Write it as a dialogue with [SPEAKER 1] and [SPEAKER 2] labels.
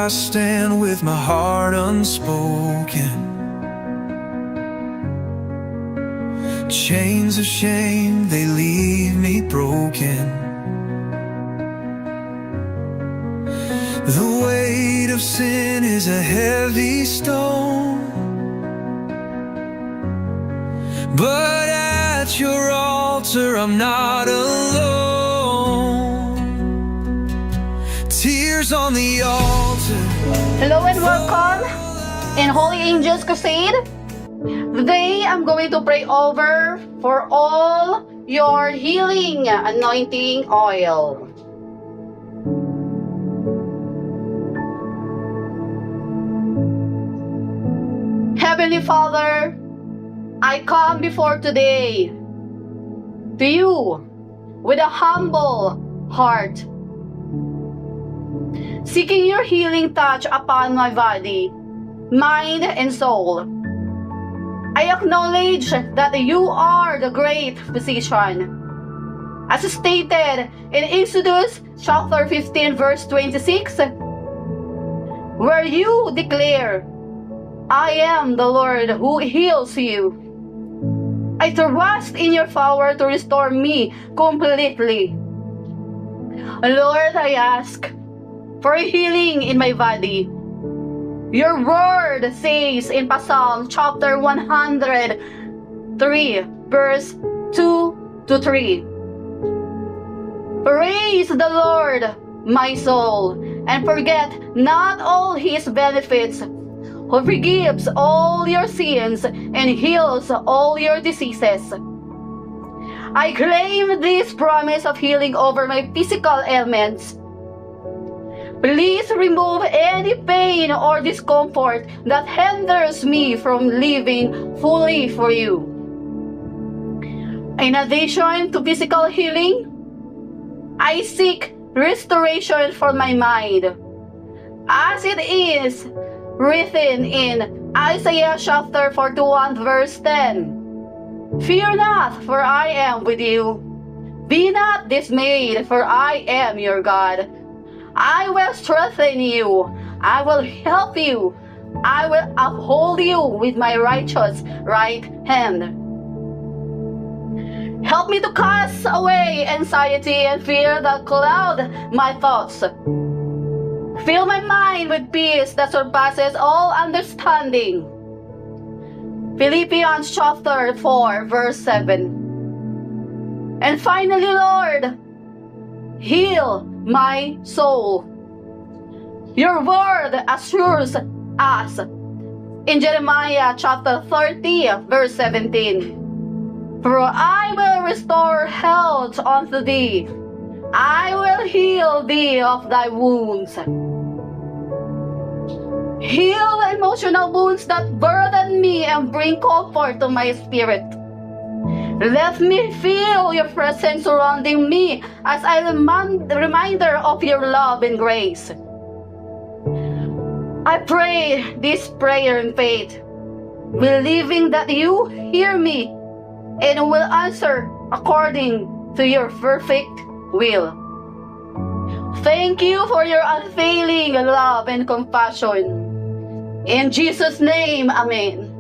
[SPEAKER 1] I stand with my heart unspoken. Chains of shame, they leave me broken. The weight of sin is a heavy stone, but at your altar I'm not alone. Tears on the altar.
[SPEAKER 2] Hello and welcome in Holy Angels Crusade. Today I'm going to pray over for all your healing anointing oil. Heavenly Father, I come before today to you with a humble heart, seeking your healing touch upon my body, mind, and soul. I acknowledge that you are the great physician. As stated in Exodus chapter 15 verse 26, where you declare, I am the Lord who heals you. I trust in your power to restore me completely. Lord, I ask for healing in my body. Your word says in Psalm chapter 103 verse 2 to 3. Praise the Lord, my soul, and forget not all his benefits, who forgives all your sins and heals all your diseases. I claim this promise of healing over my physical ailments. Please remove any pain or discomfort that hinders me from living fully for you. In addition to physical healing, I seek restoration for my mind, as it is written in Isaiah chapter 41 verse 10. Fear not, for I am with you. Be not dismayed, for I am your God. I will strengthen you. I will help you. I will uphold you with my righteous right hand. Help me to cast away anxiety and fear that cloud my thoughts. Fill my mind with peace that surpasses all understanding. Philippians chapter 4 verse 7. And finally, Lord, heal my soul. Your word assures us in Jeremiah chapter 30 verse 17. For I will restore health unto thee. I will heal thee of thy wounds. Heal emotional wounds that burden me and bring comfort to my spirit. Let me feel your presence surrounding me as a reminder of your love and grace. I pray this prayer in faith, believing that you hear me and will answer according to your perfect will. Thank you for your unfailing love and compassion. In Jesus' name, Amen.